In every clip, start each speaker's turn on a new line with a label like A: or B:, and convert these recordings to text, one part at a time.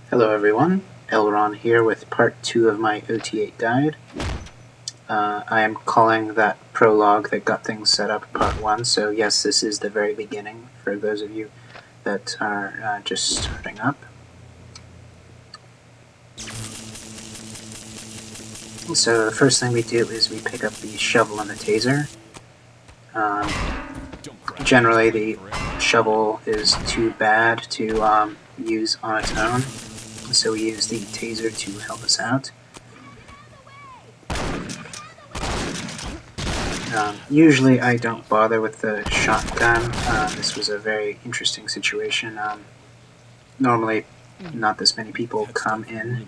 A: Hello everyone, LRon here with part 2 of my OT8 guide. I am calling that prologue that got things set up part 1, so yes, this is the very beginning for those of you that are just starting up. So the first thing we do is we pick up the shovel and the taser. Generally the shovel is too bad to use on its own, so we use the taser to help us out. Usually I don't bother with the shotgun. This was a very interesting situation. Normally not this many people come in.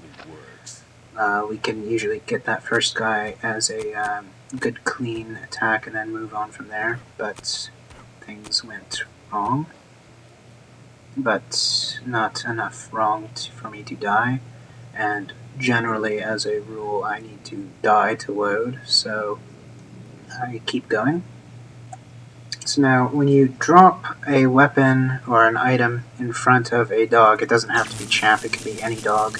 A: We can usually get that first guy as a good clean attack and then move on from there, but things went wrong. But not enough wrong for me to die, and generally as a rule I need to die to load, so I keep going. So now, when you drop a weapon or an item in front of a dog, it doesn't have to be Champ, it can be any dog.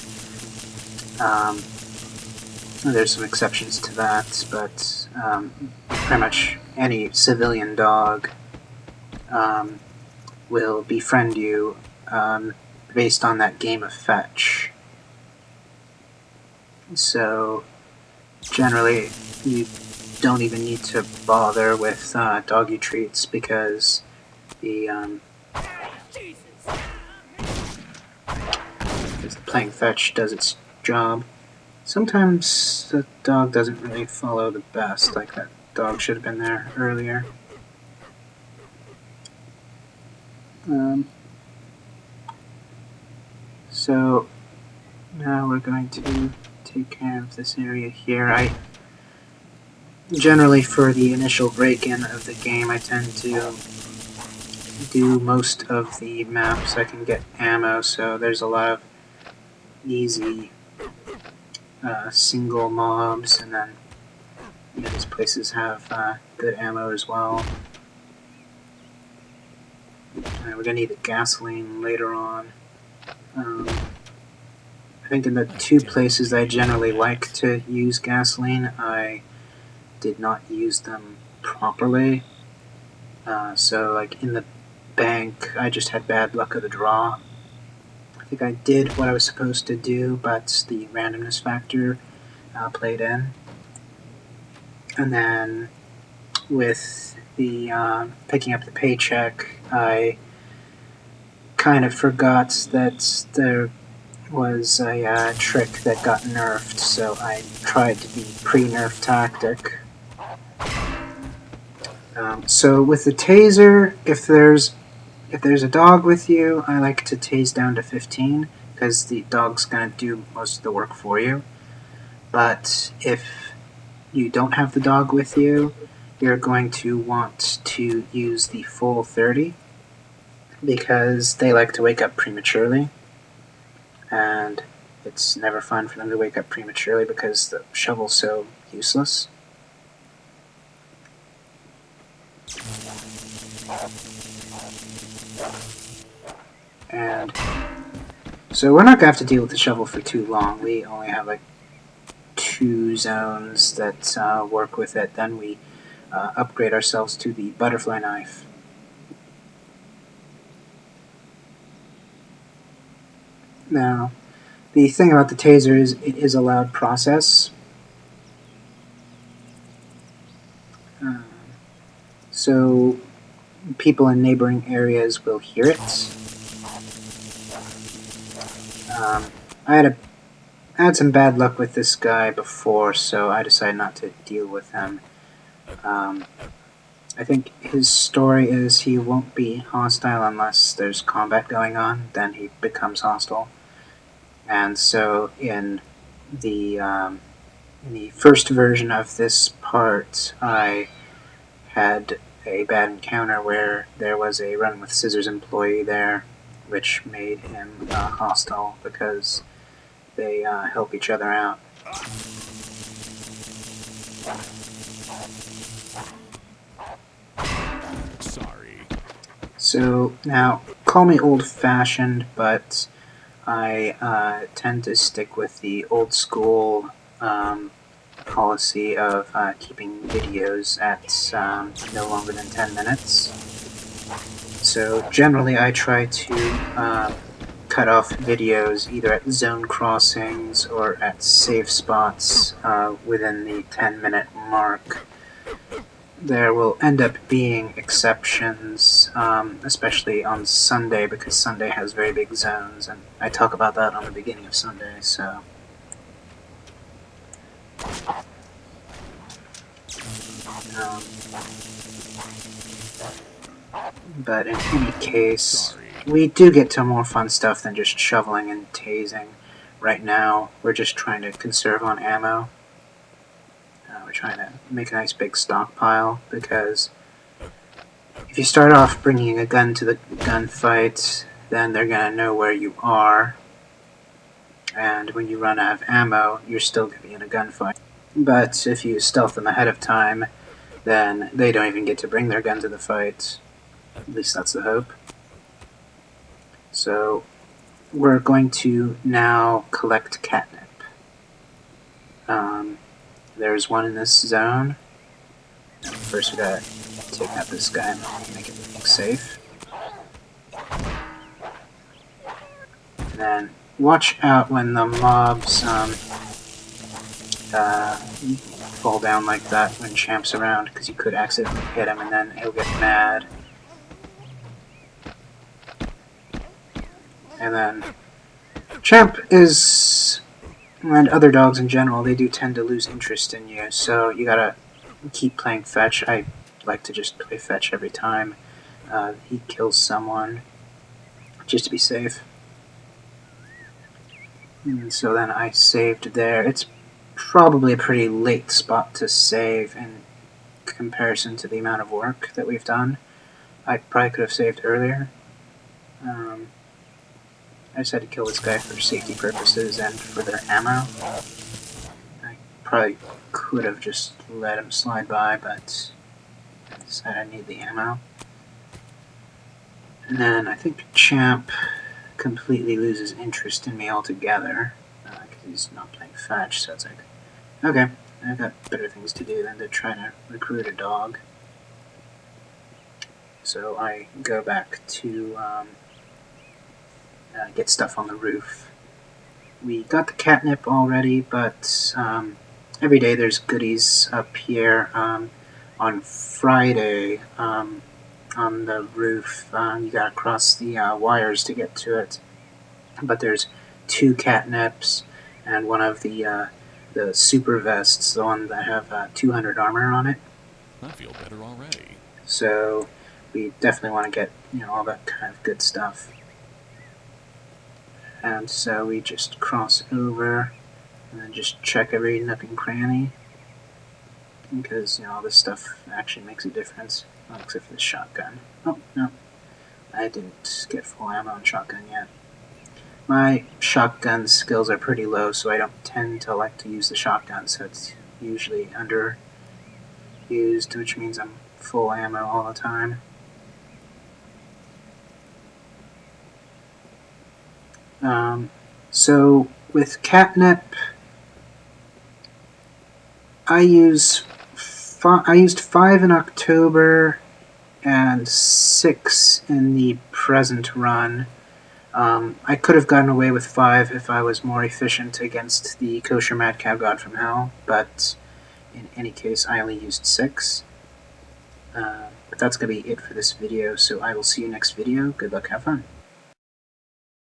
A: There's some exceptions to that, but pretty much any civilian dog will befriend you based on that game of fetch. So, generally, you don't even need to bother with doggy treats because the playing fetch does its job. Sometimes the dog doesn't really follow the best, like that dog should have been there earlier. So now we're going to take care of this area here. Generally, for the initial break-in of the game, I tend to do most of the maps. I can get ammo, so there's a lot of easy single mobs, and then these places have good ammo as well. We're going to need the gasoline later on. I think in the two places that I generally like to use gasoline, I did not use them properly. So like in the bank, I just had bad luck of the draw. I think I did what I was supposed to do, but the randomness factor played in. And then with the picking up the paycheck, I kind of forgot that there was a trick that got nerfed, so I tried to be pre-nerf tactic. So with the taser, if there's a dog with you, I like to tase down to 15, because the dog's going to do most of the work for you. But if you don't have the dog with you, you're going to want to use the full 30, because they like to wake up prematurely, and it's never fun for them to wake up prematurely because the shovel's so useless. And so we're not going to have to deal with the shovel for too long. We only have like 2 zones that work with it. Then we upgrade ourselves to the butterfly knife. Now, the thing about the taser is it is a loud process. So people in neighboring areas will hear it. I had some bad luck with this guy before, so I decided not to deal with him. I think his story is he won't be hostile unless there's combat going on, then he becomes hostile. And so in the first version of this part, I had a bad encounter where there was a run with scissors employee there, which made him hostile because they help each other out. Sorry. So now, call me old-fashioned, but I tend to stick with the old school policy of keeping videos at no longer than 10 minutes. So generally I try to cut off videos either at zone crossings or at safe spots within the 10-minute mark. There will end up being exceptions, especially on Sunday, because Sunday has very big zones, and I talk about that on the beginning of Sunday, so... but in any case, we do get to more fun stuff than just shoveling and tasing. Right now, we're just trying to conserve on ammo. We're trying to make a nice big stockpile, because if you start off bringing a gun to the gunfight, then they're going to know where you are, and when you run out of ammo, you're still going to be in a gunfight. But if you stealth them ahead of time, then they don't even get to bring their gun to the fight. At least that's the hope. So we're going to now collect catnip. There's one in this zone. First we gotta take out this guy and make it look safe. And then watch out when the mobs fall down like that when Champ's around, because you could accidentally hit him and then he'll get mad. And then Champ is, and other dogs in general, they do tend to lose interest in you, so you gotta keep playing fetch. I like to just play fetch every time he kills someone, just to be safe. And so then I saved there. It's probably a pretty late spot to save in comparison to the amount of work that we've done. I probably could have saved earlier. I just had to kill this guy for safety purposes and for their ammo. I probably could have just let him slide by, but I decided I need the ammo. And then I think Champ completely loses interest in me altogether, because he's not playing fetch, so it's like, okay, I've got better things to do than to try to recruit a dog. So I go back to get stuff on the roof. We got the catnip already, but every day there's goodies up here. On Friday, on the roof, you gotta cross the wires to get to it. But there's 2 catnips and one of the super vests, the one that have 200 armor on it.
B: I feel better already.
A: So we definitely want to get, all that kind of good stuff. And so we just cross over and then just check every nook and cranny, because all this stuff actually makes a difference. Well, except for the shotgun. Oh, no. I didn't get full ammo on shotgun yet. My shotgun skills are pretty low, so I don't tend to like to use the shotgun, so it's usually underused, which means I'm full ammo all the time. So with catnip, I used 5 in October and 6 in the present run. I could have gotten away with 5 if I was more efficient against the kosher mad cow god from hell, but in any case I only used 6. But that's going to be it for this video, so I will see you next video. Good luck, have fun.